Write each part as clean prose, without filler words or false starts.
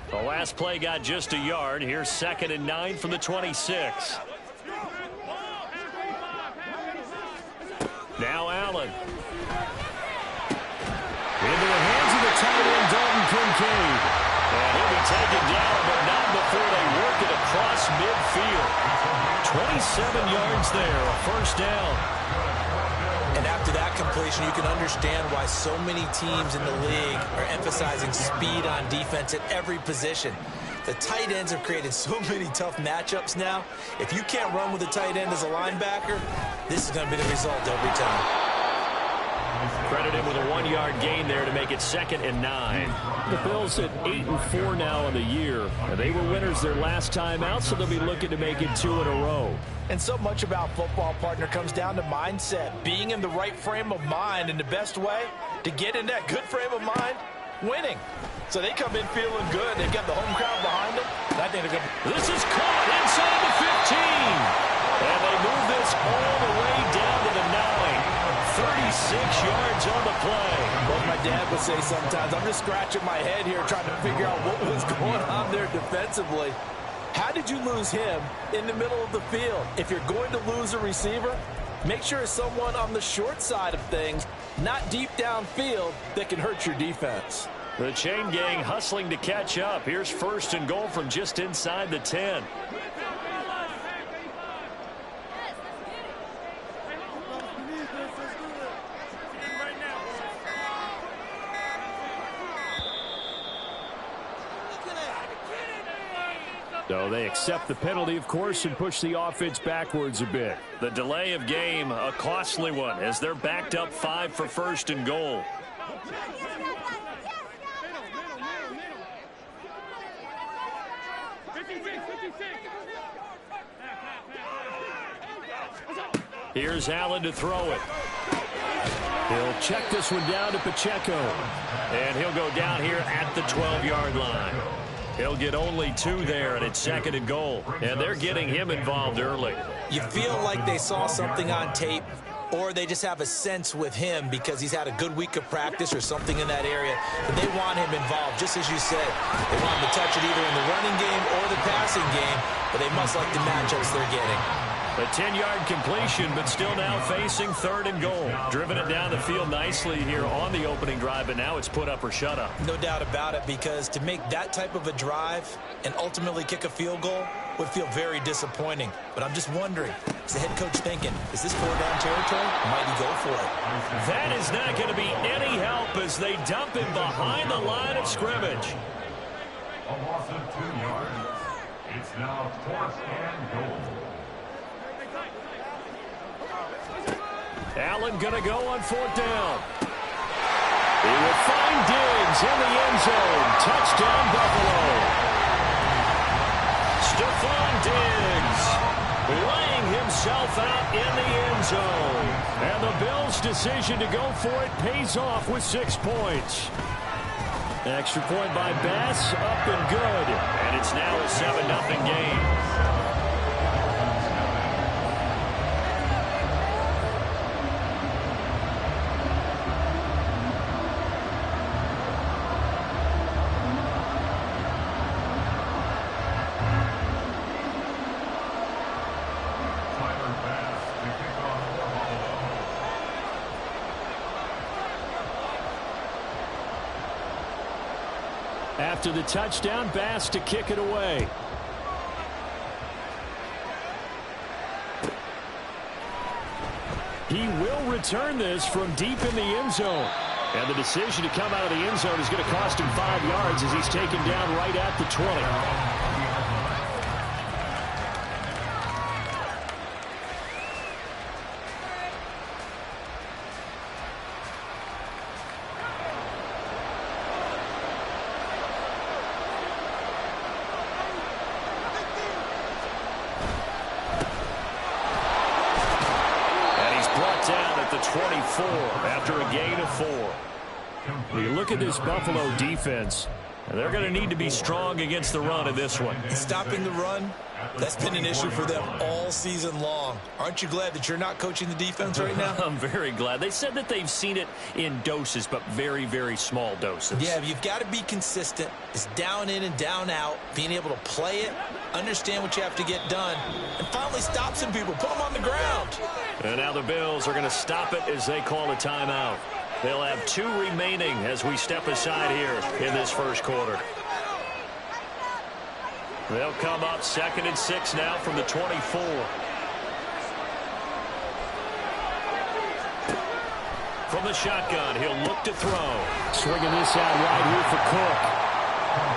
The last play got just a yard. Here's 2nd and 9 from the 26. Now Allen. Into the hands of the tight end, Dalton Kincaid. And he'll be taken down, but not before they work it across midfield. 27 yards there, a first down. And after that completion, you can understand why so many teams in the league are emphasizing speed on defense at every position. The tight ends have created so many tough matchups now. If you can't run with a tight end as a linebacker, this is going to be the result every time. Credit him with a 1-yard gain there to make it 2nd and 9. The Bills at 8-4 now in the year. They were winners their last time out, so they'll be looking to make it 2 in a row. And so much about football, partner, comes down to mindset. Being in the right frame of mind, and the best way to get in that good frame of mind, winning. So they come in feeling good. They've got the home crowd behind them. And I think they're going to... This is caught inside the 15. And they move this all the way down to the 9. 36 yards on the play. What my dad would say sometimes, I'm just scratching my head here trying to figure out what was going on there defensively. How did you lose him in the middle of the field? If you're going to lose a receiver, make sure it's someone on the short side of things, not deep downfield, that can hurt your defense. The chain gang hustling to catch up. Here's 1st and goal from just inside the 10. So they accept the penalty, of course, and push the offense backwards a bit. The delay of game, a costly one, as they're backed up 5 for 1st and goal. Here's Allen to throw it. He'll check this one down to Pacheco. And he'll go down here at the 12-yard line. He'll get only 2 there, and it's 2nd and goal. And they're getting him involved early. You feel like they saw something on tape, or they just have a sense with him because he's had a good week of practice or something in that area. But they want him involved, just as you said. They want him to touch it either in the running game or the passing game, but they must like the matchups they're getting. A 10-yard completion, but still now facing 3rd and goal. Driven it down the field nicely here on the opening drive, but now it's put up or shut up. No doubt about it, because to make that type of a drive and ultimately kick a field goal would feel very disappointing. But I'm just wondering, is the head coach thinking, is this 4-down territory? Might he go for it? That is not going to be any help as they dump him behind the line of scrimmage. A loss of 2 yards. It's now 4th and goal. Allen going to go on 4th down. He will find Diggs in the end zone. Touchdown, Buffalo. Stephon Diggs laying himself out in the end zone. And the Bills' decision to go for it pays off with 6 points. Extra point by Bass, up and good. And it's now a 7-0 game. After the touchdown, Bass to kick it away. He will return this from deep in the end zone. And the decision to come out of the end zone is going to cost him 5 yards as he's taken down right at the 20. After a gain of 4. You look at this Buffalo defense. And they're going to need to be strong against the run in this one. Stopping the run, that's been an issue for them all season long. Aren't you glad that you're not coaching the defense right now? I'm very glad. They said that they've seen it in doses, but very, very small doses. Yeah, you've got to be consistent. It's down in and down out, being able to play it, understand what you have to get done, and finally stop some people, put them on the ground. And now the Bills are going to stop it as they call a timeout. They'll have 2 remaining as we step aside here in this first quarter. They'll come up 2nd and 6 now from the 24. From the shotgun, he'll look to throw. Swinging this out wide here for Cook.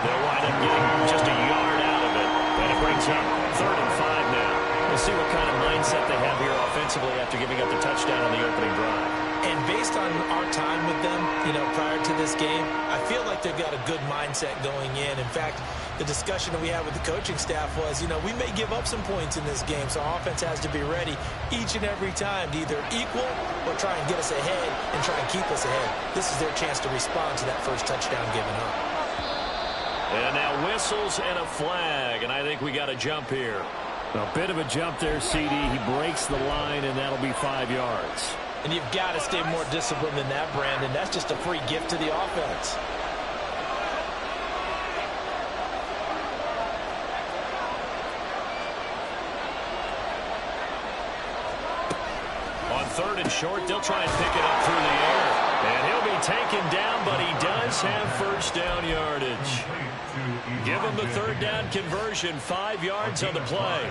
They'll wind up getting just a yard out of it. And it brings up 3rd and 5 now. We'll see what kind of mindset they have here offensively after giving up the touchdown on the opening drive. And based on our time with them, prior to this game, I feel like they've got a good mindset going in. In fact, the discussion that we had with the coaching staff was, we may give up some points in this game, so our offense has to be ready each and every time to either equal or try and get us ahead and try and keep us ahead. This is their chance to respond to that first touchdown given up. And now whistles and a flag, and I think we got a jump here. A bit of a jump there, CD. He breaks the line, and that'll be 5 yards. And you've got to stay more disciplined than that, Brandon. That's just a free gift to the offense. On 3rd and short, they'll try and pick it up through the air. And he'll be taken down, but he does have first down yardage. Give him the 3rd down conversion, 5 yards on the play.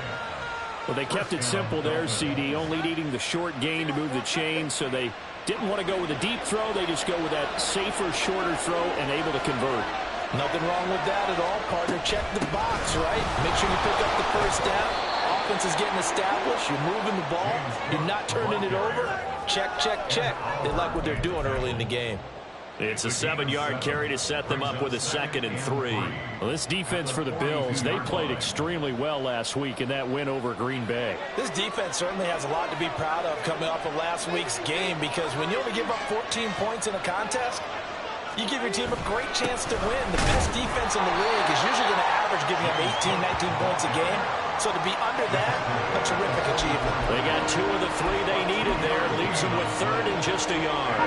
Well, they kept it simple there, CD, only needing the short gain to move the chain, so they didn't want to go with a deep throw. They just go with that safer, shorter throw and able to convert. Nothing wrong with that at all, partner. Check the box, right? Make sure you pick up the first down. Offense is getting established. You're moving the ball. You're not turning it over. Check, check, check. They like what they're doing early in the game. It's a 7-yard carry to set them up with a 2nd and 3. Well, this defense for the Bills, they played extremely well last week in that win over Green Bay. This defense certainly has a lot to be proud of coming off of last week's game, because when you only give up 14 points in a contest, you give your team a great chance to win. The best defense in the league is usually going to average giving up 18, 19 points a game. So to be under that, a terrific achievement. They got 2 of the 3 they needed there. Leaves them with 3rd and just a yard.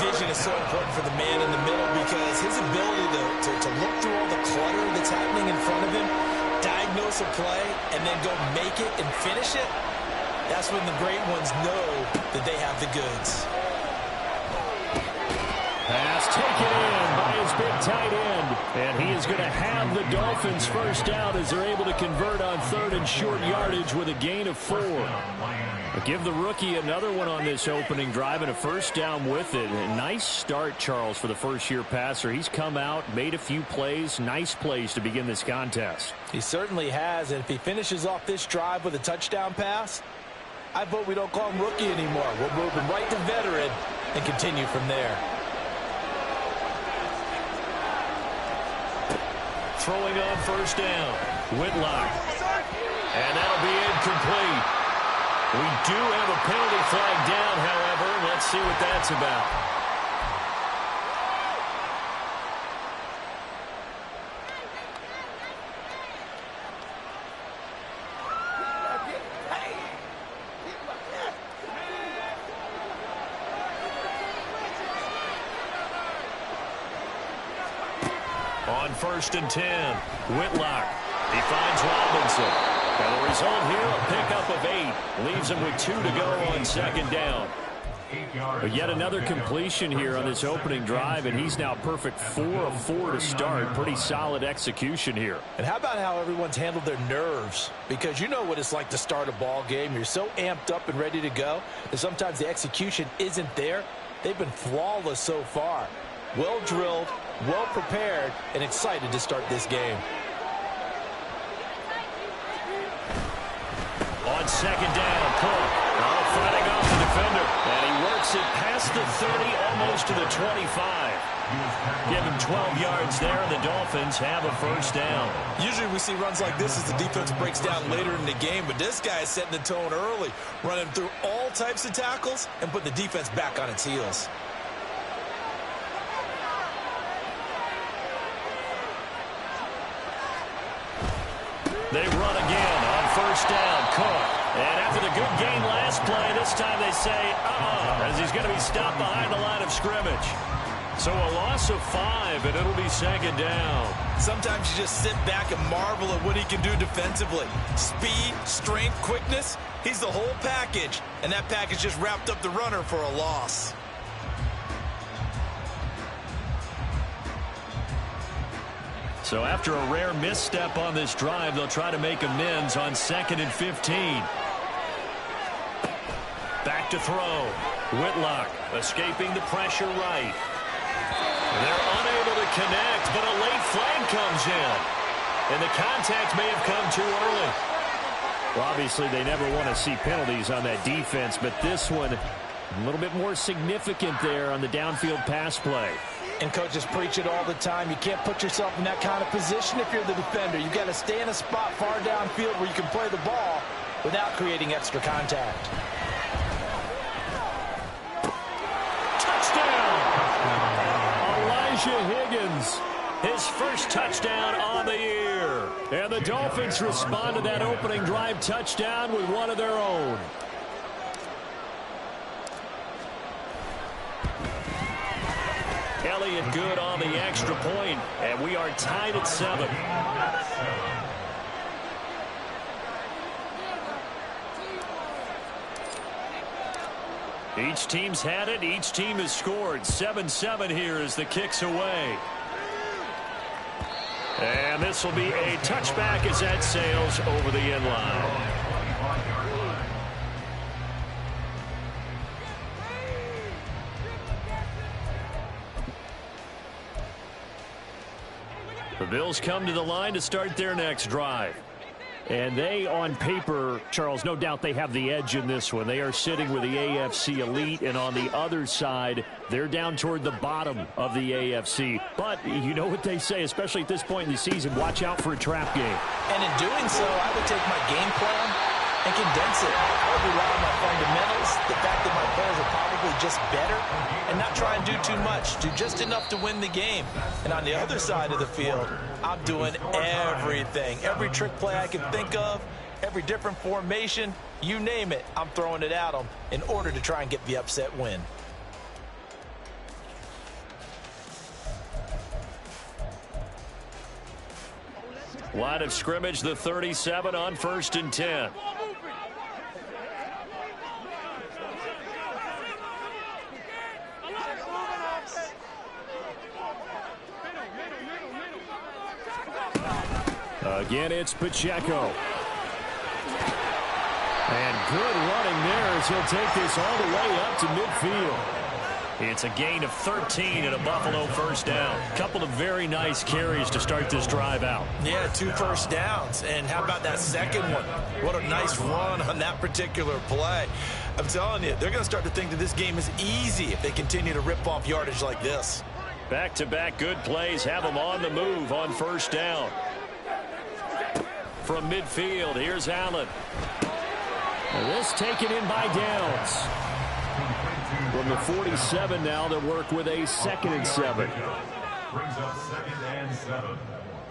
Vision is so important for the man in the middle, because his ability to look through all the clutter that's happening in front of him, diagnose a play, and then go make it and finish it, that's when the great ones know that they have the goods. Pass taken in by his big tight end. And he is going to have the Dolphins first down as they're able to convert on 3rd and short yardage with a gain of 4. But give the rookie another one on this opening drive and a first down with it. A nice start, Charles, for the first-year passer. He's come out, made a few plays, nice plays to begin this contest. He certainly has, and if he finishes off this drive with a touchdown pass, I vote we don't call him rookie anymore. We'll move him right to veteran and continue from there. Throwing on first down, Whitlock. And that'll be incomplete. We do have a penalty flag down, however. Let's see what that's about. On 1st and 10, Whitlock. He finds Robinson. And the result here, a pickup of 8. Leaves him with 2 to go on 2nd down. But yet another completion here on this opening drive, and he's now perfect 4 of 4 to start. Pretty solid execution here. And how about how everyone's handled their nerves? Because you know what it's like to start a ball game. You're so amped up and ready to go that sometimes the execution isn't there. They've been flawless so far. Well drilled, well prepared, and excited to start this game. On 2nd down, Cook. Fighting off the defender. And he works it past the 30, almost to the 25. Give him 12 yards there, and the Dolphins have a first down. Usually we see runs like this as the defense breaks down later in the game, but this guy is setting the tone early, running through all types of tackles and putting the defense back on its heels. They run again on first down. Cook. And after the good game last play, this time they say, as he's going to be stopped behind the line of scrimmage. So a loss of 5, and it'll be second down. Sometimes you just sit back and marvel at what he can do defensively. Speed, strength, quickness, he's the whole package. And that package just wrapped up the runner for a loss. So after a rare misstep on this drive, they'll try to make amends on 2nd and 15. Back to throw. Whitlock escaping the pressure right. They're unable to connect, but a late flag comes in. And the contact may have come too early. Well, obviously, they never want to see penalties on that defense, but this one a little bit more significant there on the downfield pass play. And coaches preach it all the time. You can't put yourself in that kind of position if you're the defender. You've got to stay in a spot far downfield where you can play the ball without creating extra contact. Touchdown! Elijah Higgins, his first touchdown on the year. And the Dolphins respond to that opening drive touchdown with one of their own. Elliott good on the extra point, and we are tied at 7. Each team's had it. Each team has scored. 7-7 here as the kick's away. And this will be a touchback as that sails over the end line. The Bills come to the line to start their next drive. And they, on paper, Charles, no doubt they have the edge in this one. They are sitting with the AFC elite, and on the other side, they're down toward the bottom of the AFC. But you know what they say, especially at this point in the season, watch out for a trap game. And in doing so, I would take my game plan and condense it. I would rely on my fundamentals, the fact that my players are probably just better, and not try and do too much. Do just enough to win the game. And on the other side of the field, I'm doing everything. Every trick play I can think of, every different formation, you name it, I'm throwing it at them in order to try and get the upset win. Line of scrimmage, the 37 on 1st and 10. Again, it's Pacheco. And good running there as he'll take this all the way up to midfield. It's a gain of 13 and a Buffalo first down. Couple of very nice carries to start this drive out. Yeah, 2 first downs. And how about that second one? What a nice run on that particular play. I'm telling you, they're going to start to think that this game is easy if they continue to rip off yardage like this. Back-to-back good plays have them on the move on first down. From midfield, here's Allen. And this taken in by Downs. From the 47 now, they'll work with a 2nd and 7. Brings up 2nd and 7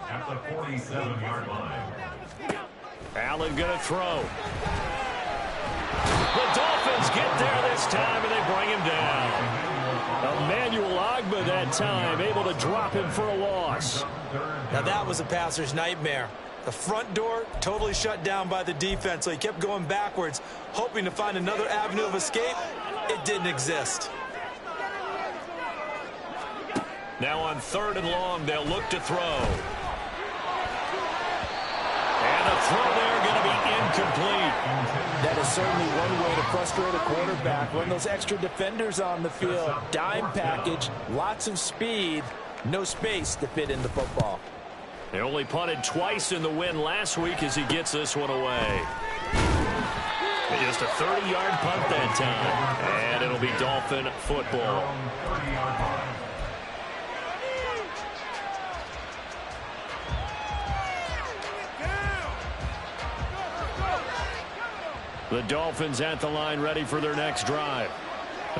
at the 47-yard line. Allen going to throw. The Dolphins get there this time, and they bring him down. Emmanuel Ogbah that time, able to drop him for a loss. Now that was a passer's nightmare. The front door totally shut down by the defense, so he kept going backwards, hoping to find another avenue of escape. It didn't exist. Now on 3rd and long, they'll look to throw. And the throw there going to be incomplete. That is certainly one way to frustrate a quarterback. Run those extra defenders on the field. Dime package, lots of speed, no space to fit in the football. They only punted twice in the win last week as he gets this one away. Just a 30-yard punt that time. And it'll be Dolphin football. The Dolphins at the line ready for their next drive.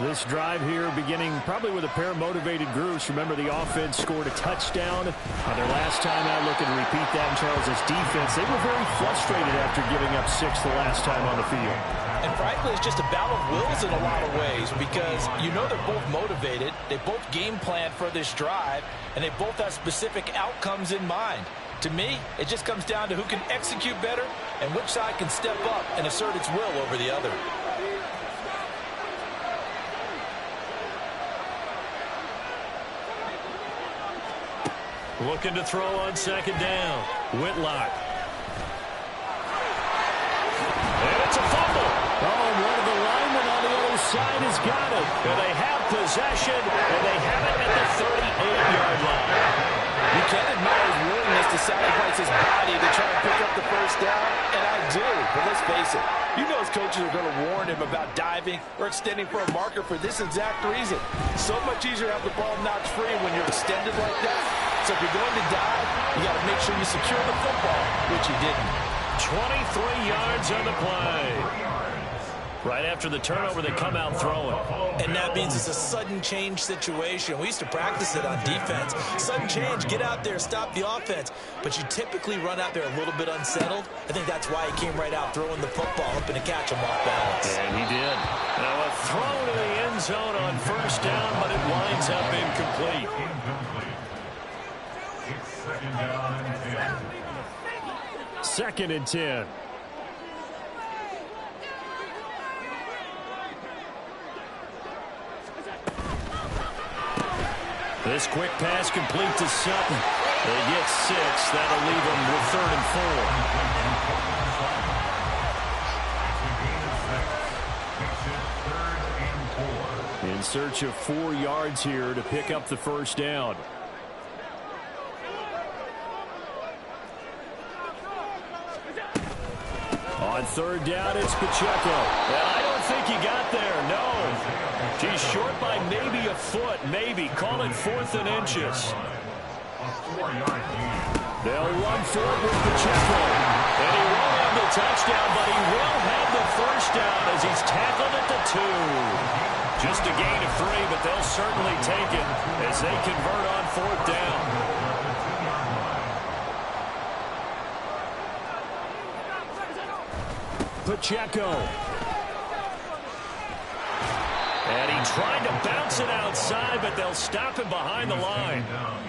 This drive here beginning probably with a pair of motivated groups. Remember, the offense scored a touchdown on their last time out. Looking to repeat that in Charles' defense. They were very frustrated after giving up 6 the last time on the field. And frankly, it's just a battle of wills in a lot of ways because you know they're both motivated. They both game plan for this drive, and they both have specific outcomes in mind. To me, it just comes down to who can execute better and which side can step up and assert its will over the other. Looking to throw on second down. Whitlock. And it's a fumble. Oh, one of the linemen on the other side has got it. And they have possession, and they have it at the 38-yard line. You can't admire his willingness to sacrifice his body to try and pick up the first down, and I do. But let's face it, you know his coaches are going to warn him about diving or extending for a marker for this exact reason. So much easier to have the ball knocked free when you're extended like that. So if you're going to dive, you got to make sure you secure the football, which he didn't. 23 yards on the play. Right after the turnover, they come out throwing. And that means it's a sudden change situation. We used to practice it on defense. Sudden change, get out there, stop the offense. But you typically run out there a little bit unsettled. I think that's why he came right out throwing the football, hoping to catch him off balance. And he did. Now a throw to the end zone on first down, but it winds up incomplete. It's second down and 10. Second and 10. This quick pass complete to Sutton. They get 6. That'll leave them with 3rd and 4. In search of 4 yards here to pick up the first down. On 3rd down, it's Pacheco. Well, I don't think he got there, no. He's short by maybe a foot, maybe. Call it 4th and inches. They'll run for it with Pacheco. And he won't have the touchdown, but he will have the first down as he's tackled at the 2. Just a gain of 3, but they'll certainly take it as they convert on 4th down. Pacheco. And he tried to bounce it outside, but they'll stop him behind the line.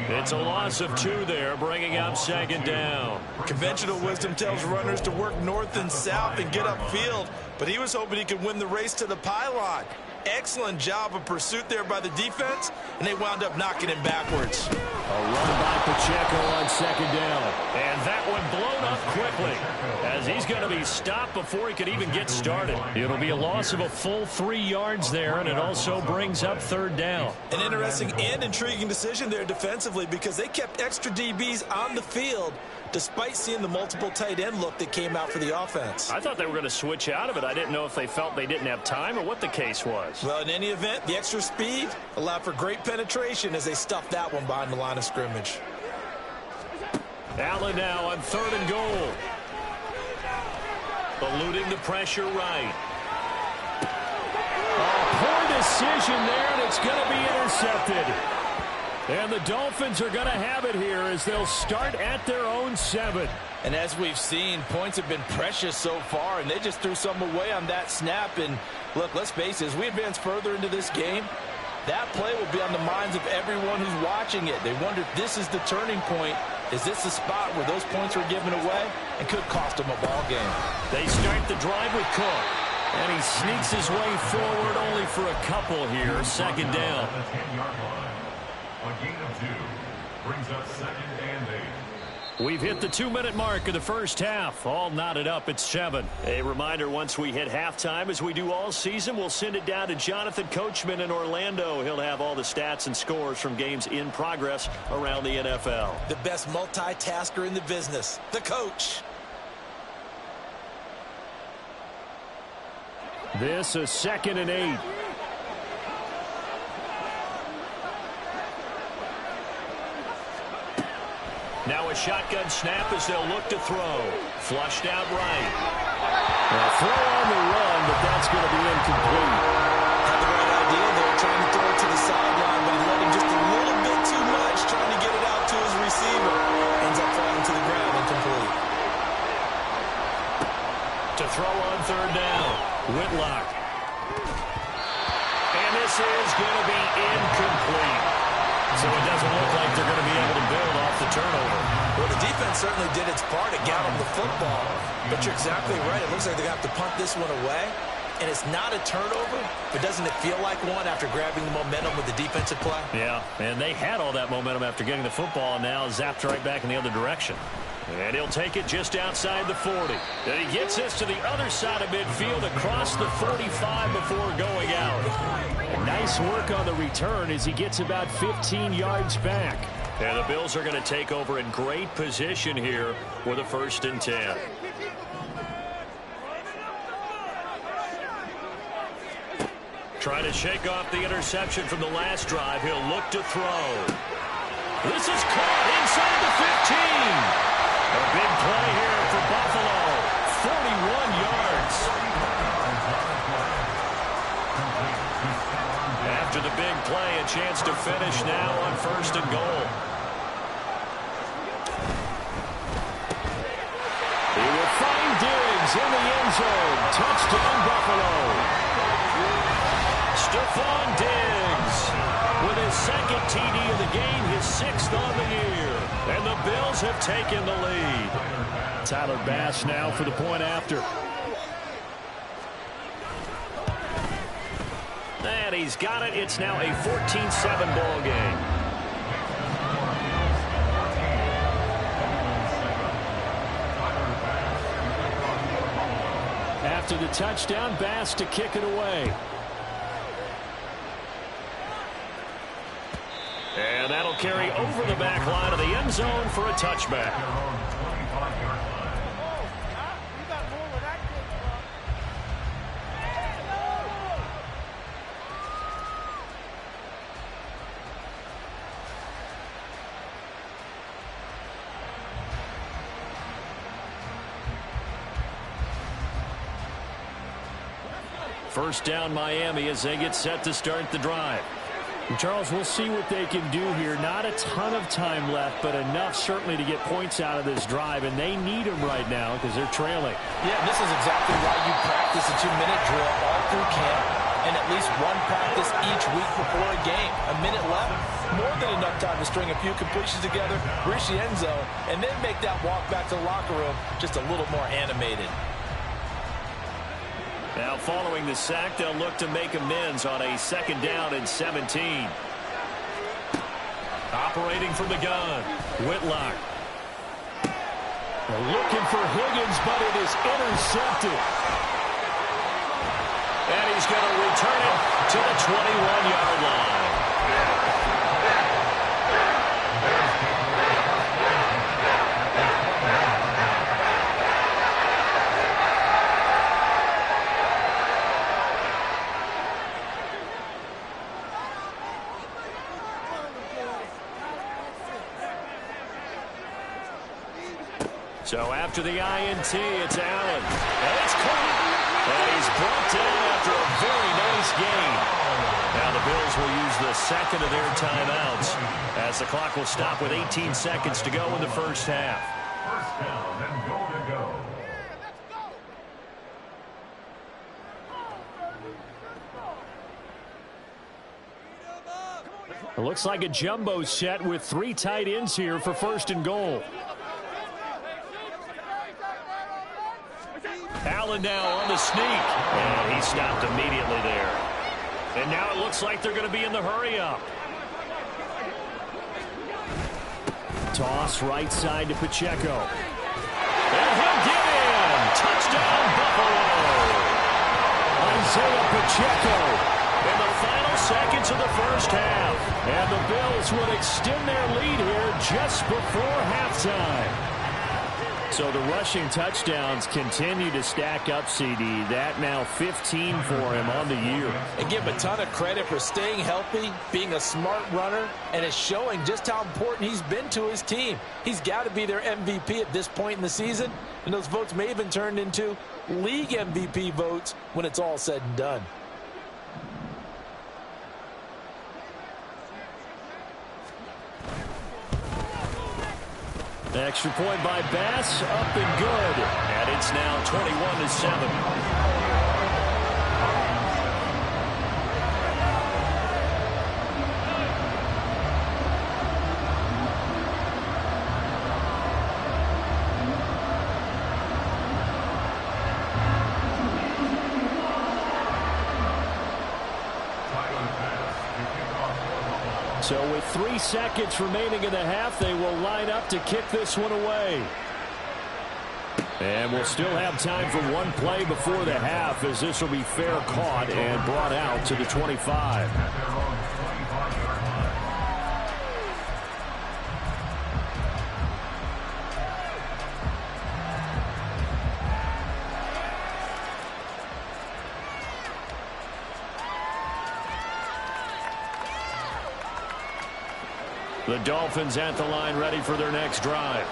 It's a loss of 2 there, bringing up 2nd down. Conventional wisdom tells runners to work north and south and get upfield, but he was hoping he could win the race to the pylon. Excellent job of pursuit there by the defense, and they wound up knocking him backwards. A run by Pacheco on 2nd down. And that one blown up quickly as he's going to be stopped before he could even get started. It'll be a loss of a full 3 yards there, and it also brings up 3rd down. An interesting and intriguing decision there defensively because they kept extra DBs on the field despite seeing the multiple tight end look that came out for the offense. I thought they were going to switch out of it. I didn't know if they felt they didn't have time or what the case was. Well, in any event, the extra speed allowed for great penetration as they stuffed that one behind the line of scrimmage. Allen now on 3rd and goal. Eluding the pressure right. Poor decision there, and it's going to be intercepted. And the Dolphins are going to have it here as they'll start at their own 7. And as we've seen, points have been precious so far, and they just threw some away on that snap. And look, let's face it, as we advance further into this game, that play will be on the minds of everyone who's watching it. They wonder if this is the turning point. Is this the spot where those points were given away and could cost them a ball game? They start the drive with Cook. And he sneaks his way forward only for a couple here. 2nd down. A gain of 2 brings up 2nd and 8. We've hit the 2-minute mark of the first half. All knotted up at 7. A reminder, once we hit halftime, as we do all season, we'll send it down to Jonathan Coachman in Orlando. He'll have all the stats and scores from games in progress around the NFL. The best multitasker in the business, the coach. This is 2nd and 8. Now a shotgun snap as they'll look to throw. Flushed out right. A throw on the run, but that's going to be incomplete. Had the right idea. to throw on third down. Whitlock. And this is going to be incomplete. So it doesn't look like they're going to be able to build off the turnover. Well, the defense certainly did its part to get them the football. But you're exactly right. It looks like they're going to have to punt this one away. And it's not a turnover, but doesn't it feel like one after grabbing the momentum with the defensive play? Yeah, and they had all that momentum after getting the football, and now zapped right back in the other direction. And he'll take it just outside the 40. And he gets this to the other side of midfield across the 45 before going out. Nice work on the return as he gets about 15 yards back. And the Bills are going to take over in great position here with a 1st and 10. Trying to shake off the interception from the last drive. He'll look to throw. This is caught inside the 15. A big play here for Buffalo. 41 yards. After the big play, a chance to finish now on 1st and goal. He will find Diggs in the end zone. Touchdown, Buffalo. Stephon Diggs with his 2nd TD of the game, his 6th on the year. And the Bills have taken the lead. Tyler Bass now for the point after. And he's got it. It's now a 14-7 ball game. After the touchdown, Bass to kick it away. And that'll carry over the back line of the end zone for a touchback. First down, Miami, as they get set to start the drive. Charles, we'll see what they can do here. Not a ton of time left, but enough certainly to get points out of this drive, and they need them right now because they're trailing. Yeah, this is exactly why you practice a 2-minute drill all through camp and at least one practice each week before a game. A minute left, more than enough time to string a few completions together, reach the end zone, and then make that walk back to the locker room just a little more animated. Now following the sack, they'll look to make amends on a 2nd down and 17. Operating from the gun, Whitlock. Looking for Higgins, but it is intercepted. And he's going to return it to the 21-yard line. So after the INT, it's Allen. And it's caught. And he's brought down after a very nice gain. Now the Bills will use the 2nd of their timeouts as the clock will stop with 18 seconds to go in the first half. 1st down and goal to go. It looks like a jumbo set with 3 tight ends here for 1st and goal. Allen now on the sneak. And he stopped immediately there. And now it looks like they're going to be in the hurry-up. Toss right side to Pacheco. And he'll get in. Touchdown, Buffalo. Isaiah Pacheco in the final seconds of the first half. And the Bills would extend their lead here just before halftime. So the rushing touchdowns continue to stack up, CD. That now 15 for him on the year. And give him a ton of credit for staying healthy, being a smart runner, and it's showing just how important he's been to his team. He's got to be their MVP at this point in the season, and those votes may have been turned into league MVP votes when it's all said and done. Extra point by Bass, up and good. And it's now 21-7. So with 3 seconds remaining in the half, they will line up to kick this one away. And we'll still have time for one play before the half, as this will be fair caught and brought out to the 25. The Dolphins at the line ready for their next drive.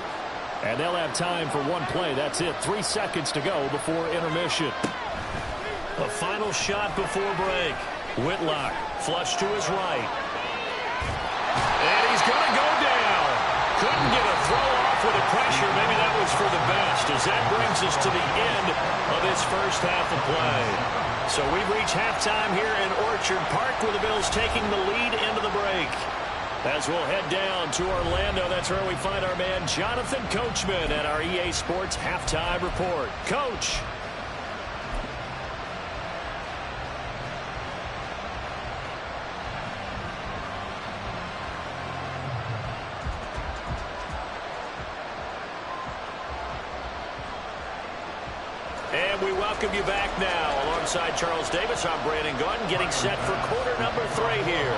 And they'll have time for one play. That's it. 3 seconds to go before intermission. A final shot before break. Whitlock flush to his right. And he's going to go down. Couldn't get a throw off with the pressure. Maybe that was for the best, as that brings us to the end of this first half of play. So we've reached halftime here in Orchard Park, with the Bills taking the lead into the break. As we'll head down to Orlando, that's where we find our man Jonathan Coachman at our EA Sports Halftime Report. Coach. And we welcome you back now. Alongside Charles Davis, I'm Brandon Gunn, getting set for quarter number 3 here.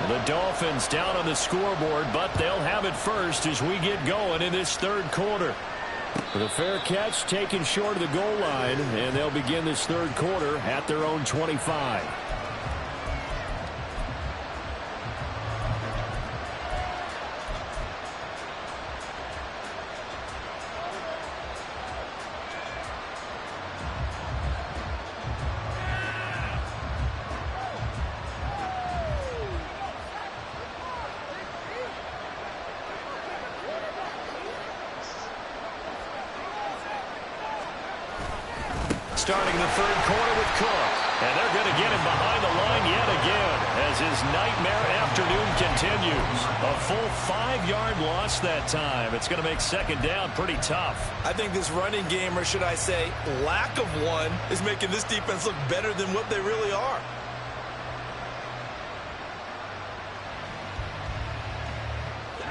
The Dolphins down on the scoreboard, but they'll have it first as we get going in this third quarter. The fair catch taken short of the goal line, and they'll begin this third quarter at their own 25. Starting the third quarter with Cook. And they're going to get him behind the line yet again as his nightmare afternoon continues. A full 5-yard loss that time. It's going to make second down pretty tough. I think this running game, or should I say lack of one, is making this defense look better than what they really are.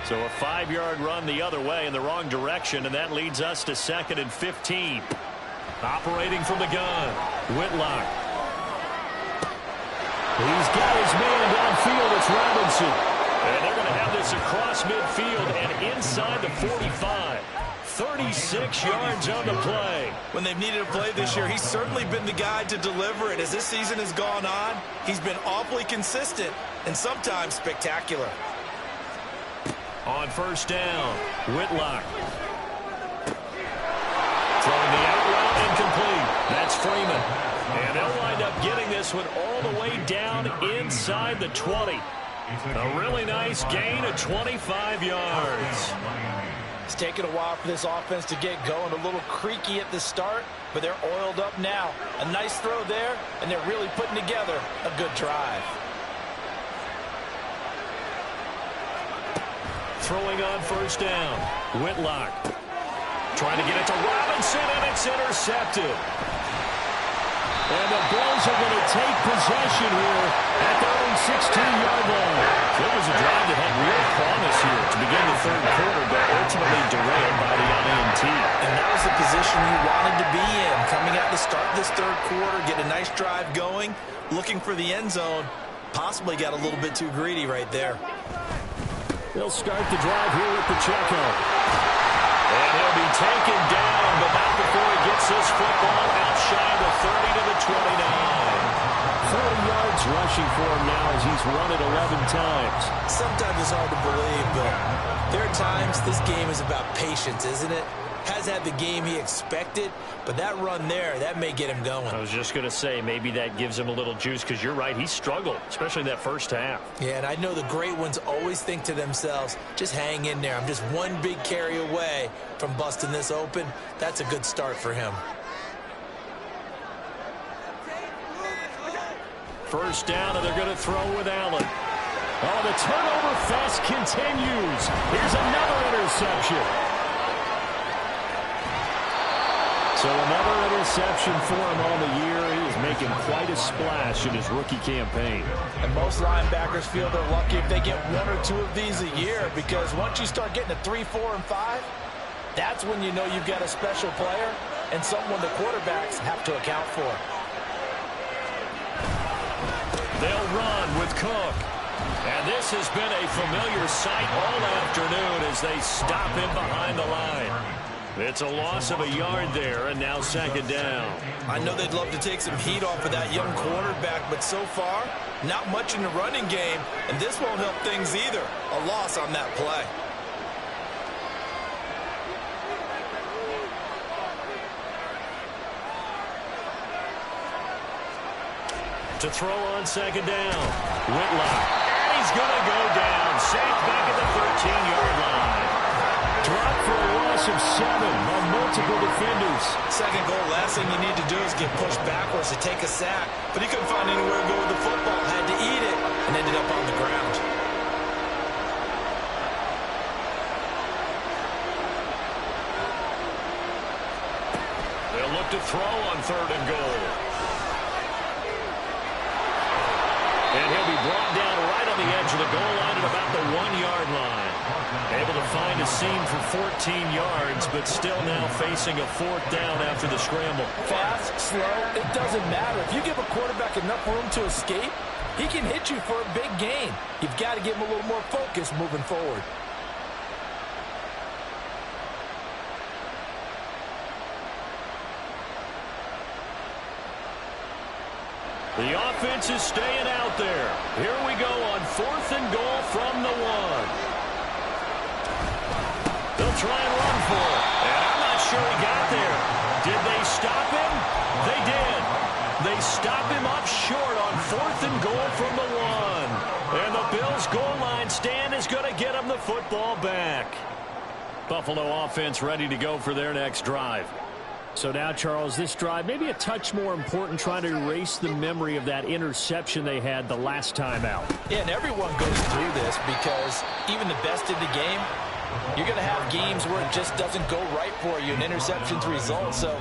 So a 5-yard run the other way in the wrong direction, and that leads us to 2nd and 15. Operating from the gun, Whitlock. He's got his man downfield. It's Robinson. And they're going to have this across midfield and inside the 45. 36 yards on the play. When they've needed a play this year, he's certainly been the guy to deliver it. As this season has gone on, he's been awfully consistent and sometimes spectacular. On first down, Whitlock. Throwing the out route incomplete. That's Freeman. And they'll wind up getting this one all the way down inside the 20. A really nice gain of 25 yards. It's taken a while for this offense to get going. A little creaky at the start, but they're oiled up now. A nice throw there, and they're really putting together a good drive. Throwing on first down, Whitlock. Trying to get it to Robinson, and it's intercepted. And the Bills are going to take possession here at their own 16-yard line. It was a drive that had real promise here to begin the third quarter, but ultimately derailed by the INT. And that was the position you wanted to be in. Coming out to start this third quarter, get a nice drive going, looking for the end zone. Possibly got a little bit too greedy right there. They'll start the drive here with Pacheco. And he'll be taken down, but not before he gets this football out shy of the 30 to the 29. 40 yards rushing for him now as he's run it 11 times. Sometimes it's hard to believe, but there are times this game is about patience, isn't it? has had the game he expected, but that run there, that may get him going. I was just going to say, maybe that gives him a little juice, because you're right, he struggled, especially in that first half. Yeah, and I know the great ones always think to themselves, just hang in there. I'm just one big carry away from busting this open. That's a good start for him. First down, and they're going to throw with Allen. Oh, the turnover fest continues. Here's another interception. So another interception for him on the year. He is making quite a splash in his rookie campaign. And most linebackers feel they're lucky if they get one or two of these a year, because once you start getting to 3, 4, and 5, that's when you know you've got a special player and someone the quarterbacks have to account for. They'll run with Cook. And this has been a familiar sight all afternoon as they stop him behind the line. It's a loss of a yard there, and now second down. I know they'd love to take some heat off of that young quarterback, but so far, not much in the running game, and this won't help things either. A loss on that play. To throw on second down. Whitlock. And he's going to go down. Sacked back at the 13-yard line. Dropped for a loss of 7 on multiple defenders. Second goal, last thing you need to do is get pushed backwards to take a sack. But he couldn't find anywhere to go with the football. Had to eat it and ended up on the ground. They'll look to throw on third and goal. And he'll be brought down right on the edge of the goal line at about the 1-yard line. Able to find a seam for 14 yards, but still now facing a fourth down after the scramble. Fast, slow, it doesn't matter. If you give a quarterback enough room to escape, he can hit you for a big gain. You've got to give him a little more focus moving forward. The offense is staying out there. Here we go on fourth and goal from the 1. They'll try and run for it. And I'm not sure he got there. Did they stop him? They did. They stop him up short on fourth and goal from the 1. And the Bills' goal line stand is going to get him the football back. Buffalo offense ready to go for their next drive. So now, Charles, this drive maybe a touch more important, trying to erase the memory of that interception they had the last time out. Yeah, and everyone goes through this because even the best in the game, you're going to have games where it just doesn't go right for you, and interceptions result. So,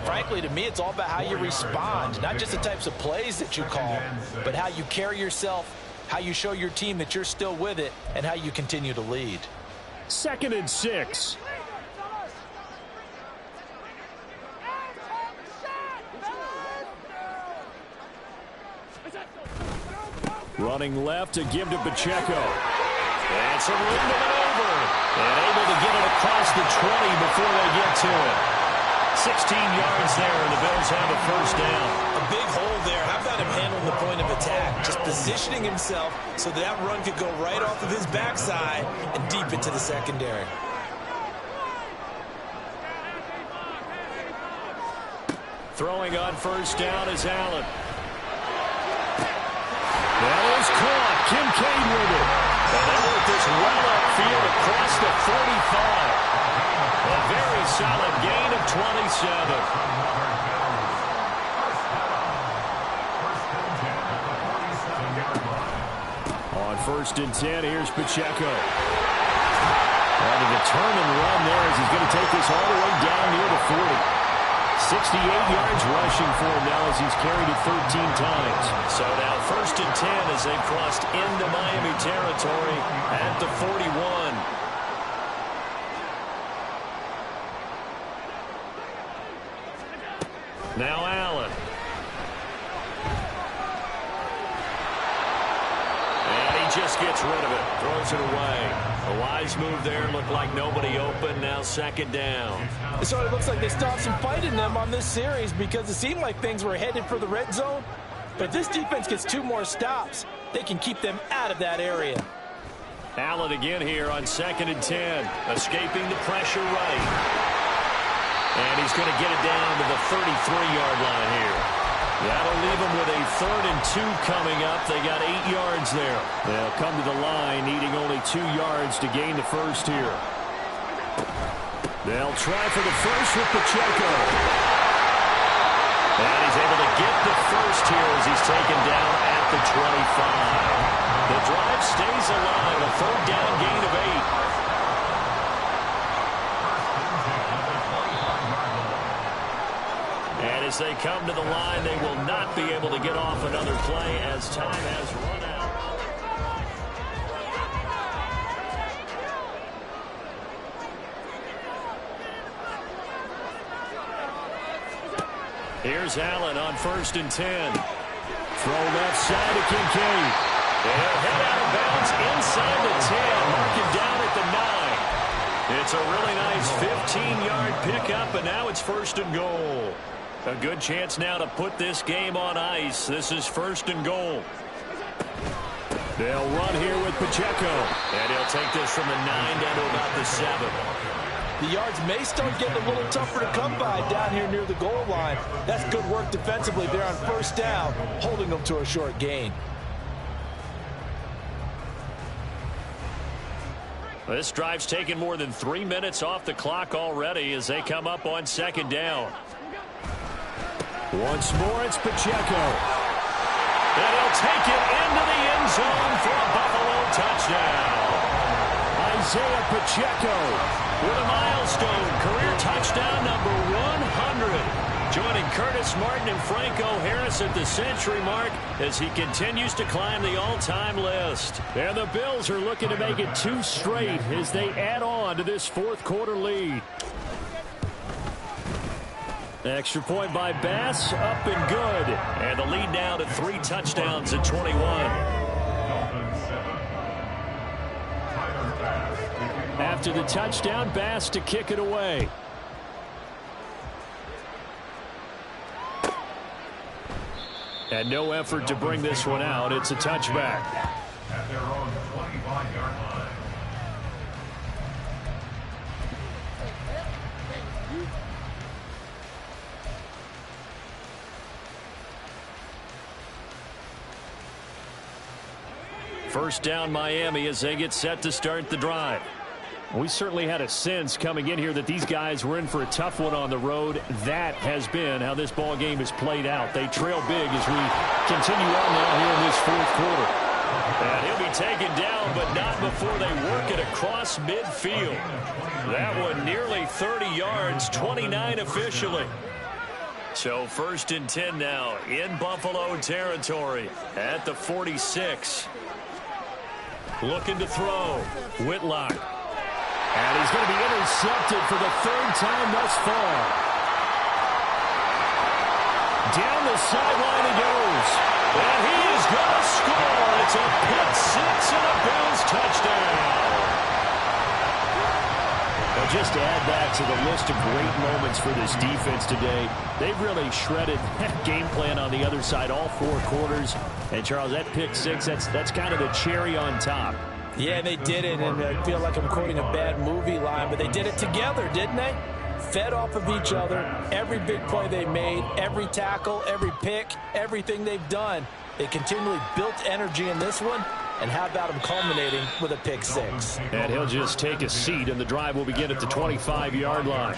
frankly, to me, it's all about how you respond, not just the types of plays that you call, but how you carry yourself, how you show your team that you're still with it, and how you continue to lead. 2nd and 6. Running left to give to Pacheco. And some room to maneuver. And able to get it across the 20 before they get to it. 16 yards there, and the Bills have a first down. A big hole there. How about him handling the point of attack? Just positioning himself so that run could go right off of his backside and deep into the secondary. Throwing on first down is Allen. That is caught. Kincaid with it. And they work this well upfield across the 45. A very solid gain of 27. On 1st and 10, here's Pacheco. And a determined run there as he's going to take this all the way down near the 40. 68 yards rushing for him now as he's carried it 13 times. So now 1st and 10 as they've crossed into Miami territory at the 41. Now Allen. And he just gets rid of it. Throws it away. A wise move there. Looked like nobody open. Now 2nd down. So it looks like they stopped some fight in them on this series because it seemed like things were headed for the red zone. But if this defense gets 2 more stops, they can keep them out of that area. Allen again here on 2nd and 10. Escaping the pressure right. And he's going to get it down to the 33-yard line here. That'll leave them with a 3rd and 2 coming up. They got 8 yards there. They'll come to the line needing only 2 yards to gain the first here. They'll try for the first with Pacheco. And he's able to get the first here as he's taken down at the 25. The drive stays alive, a 3rd down gain of 8. And as they come to the line, they will not be able to get off another play as time has run out. Here's Allen on 1st and 10. Throw left side to Kincaid. And he'll head out of bounds inside the 10. Mark him down at the 9. It's a really nice 15-yard pickup, and now it's 1st and goal. A good chance now to put this game on ice. This is 1st and goal. They'll run here with Pacheco. And he'll take this from the 9 down to about the 7. The yards may start getting a little tougher to come by down here near the goal line. That's good work defensively there on 1st down, holding them to a short gain. This drive's taken more than 3 minutes off the clock already as they come up on 2nd down. Once more, it's Pacheco. And he'll take it into the end zone for a Buffalo touchdown. Isaiah Pacheco with a milestone career touchdown number 100. Joining Curtis Martin and Franco Harris at the century mark as he continues to climb the all-time list. And the Bills are looking to make it 2 straight as they add on to this 4th quarter lead. Extra point by Bass, up and good. And the lead now to 3 touchdowns at 21. After the touchdown, Bass to kick it away. And no effort to bring this one out. It's a touchback. At their own 25-yard line. First down Miami as they get set to start the drive. We certainly had a sense coming in here that these guys were in for a tough one on the road. That has been how this ball game has played out. They trail big as we continue on now here in this 4th quarter. And he'll be taken down, but not before they work it across midfield. That one nearly 30 yards, 29 officially. So 1st and 10 now in Buffalo territory at the 46. Looking to throw. Whitlock. And he's going to be intercepted for the 3rd time thus far. Down the sideline he goes. And he is going to score. It's a pick 6 and a Bills touchdown. Well, just to add that to the list of great moments for this defense today, they've really shredded that game plan on the other side all 4 quarters. And, Charles, that pick 6, that's kind of the cherry on top. Yeah, they did it, and I feel like I'm quoting a bad movie line, but they did it together, didn't they? Fed off of each other, every big play they made, every tackle, every pick, everything they've done. They continually built energy in this one, and how about them culminating with a pick 6? And he'll just take a seat, and the drive will begin at the 25-yard line.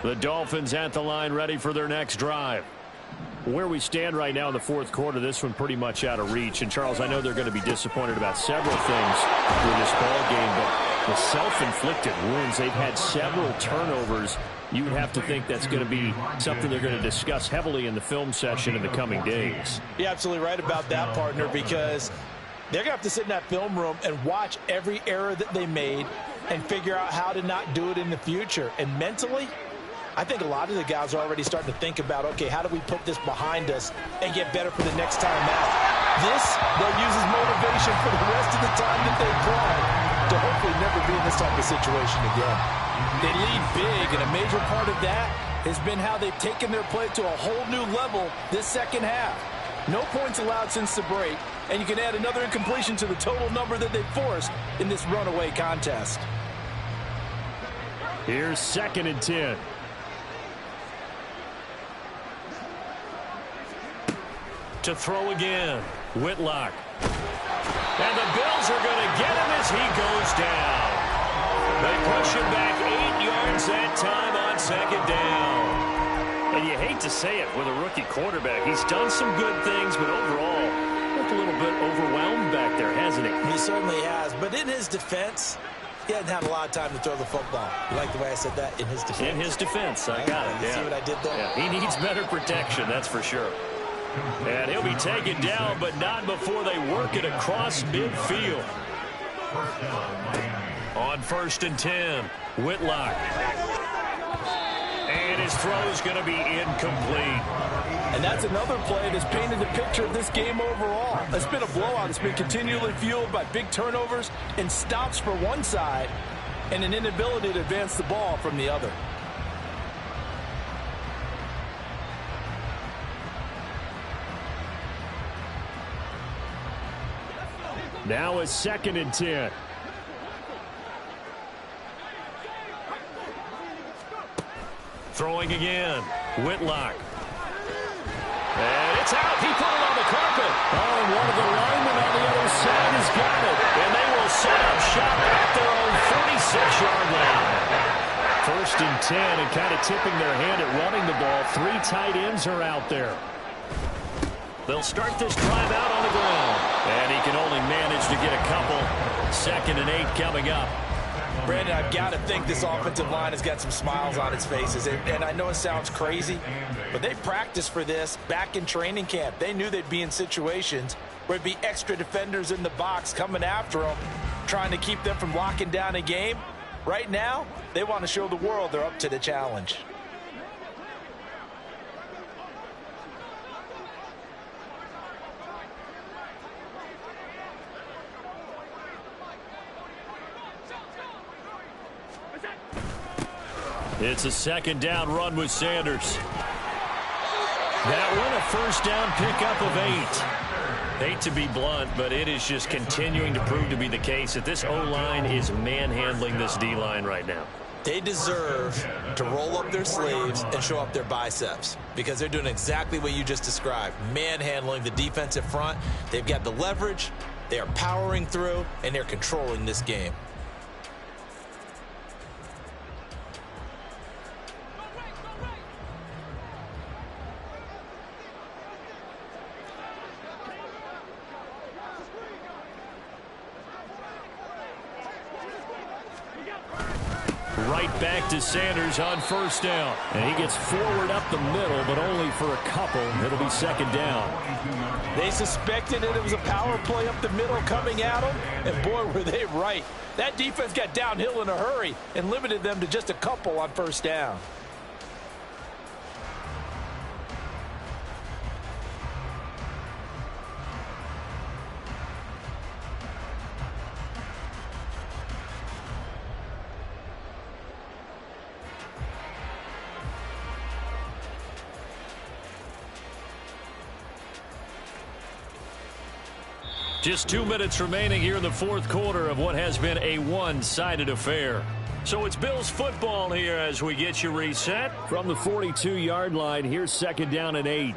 The Dolphins at the line ready for their next drive. Where we stand right now in the 4th quarter, this one pretty much out of reach. And, Charles, I know they're going to be disappointed about several things with this ball game, but the self-inflicted wounds, they've had several turnovers. You would have to think that's going to be something they're going to discuss heavily in the film session in the coming days. You're absolutely right about that, partner, because they're going to have to sit in that film room and watch every error that they made and figure out how to not do it in the future. And mentally, I think a lot of the guys are already starting to think about, okay, how do we put this behind us and get better for the next time out? This, they'll use as motivation motivation for the rest of the time that they play to hopefully never be in this type of situation again. They lead big, and a major part of that has been how they've taken their play to a whole new level this second half. No points allowed since the break, and you can add another incompletion to the total number that they forced in this runaway contest. Here's 2nd and 10. To throw again, Whitlock. And the Bills are going to get him as he goes down. They push him back 8 yards that time on 2nd down. And you hate to say it with a rookie quarterback. He's done some good things, but overall, looked a little bit overwhelmed back there, hasn't he? He certainly has, but in his defense, he hasn't had a lot of time to throw the football. You like the way I said that? In his defense. In his defense, I got it. You see what I did there? Yeah, he needs better protection, that's for sure. And he'll be taken down, but not before they work it across midfield. On 1st and 10, Whitlock. And his throw's going to be incomplete. And that's another play that's painted the picture of this game overall. It's been a blowout. It's been continually fueled by big turnovers and stops for one side and an inability to advance the ball from the other. Now it's 2nd and 10. Throwing again. Whitlock. And it's out. He put it on the carpet. Oh, and one of the linemen on the other side has got it. And they will set up shop at their own 46-yard line. 1st and 10, and kind of tipping their hand at running the ball. 3 tight ends are out there. They'll start this drive out on the ground. And he can only manage to get a couple. 2nd and 8 coming up. Brandon, I've got to think this offensive line has got some smiles on its faces. And I know it sounds crazy, but they practiced for this back in training camp. They knew they'd be in situations where it'd be extra defenders in the box coming after them, trying to keep them from locking down a game. Right now, they want to show the world they're up to the challenge. It's a 2nd down run with Sanders. That one a 1st down pickup of 8. Hate to be blunt, but it is just continuing to prove to be the case that this O-line is manhandling this D-line right now. They deserve to roll up their sleeves and show up their biceps because they're doing exactly what you just described, manhandling the defensive front. They've got the leverage, they are powering through, and they're controlling this game. Right back to Sanders on 1st down. And he gets forward up the middle, but only for a couple. It'll be 2nd down. They suspected that it was a power play up the middle coming at them, and boy, were they right. That defense got downhill in a hurry and limited them to just a couple on 1st down. Just 2 minutes remaining here in the 4th quarter of what has been a one-sided affair. So it's Bills football here as we get you reset. From the 42-yard line, here's 2nd down and 8.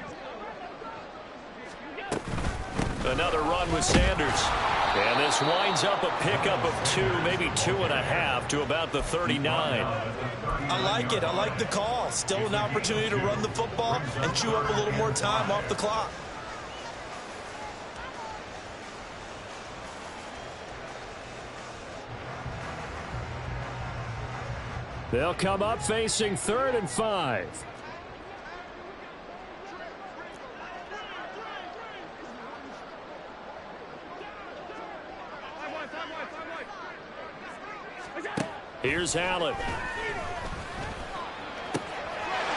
Another run with Sanders. And this winds up a pickup of 2, maybe 2.5 to about the 39. I like it. I like the call. Still an opportunity to run the football and chew up a little more time off the clock. They'll come up facing 3rd and 5. Here's Allen.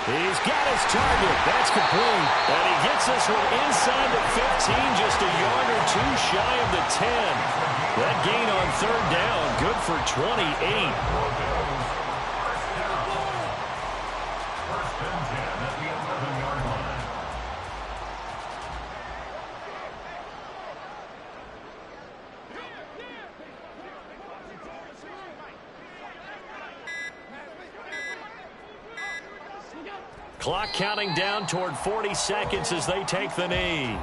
He's got his target. That's complete. And he gets this one inside the 15, just a yard or two shy of the 10. That gain on third down, good for 28. Clock counting down toward 40 seconds as they take the knee.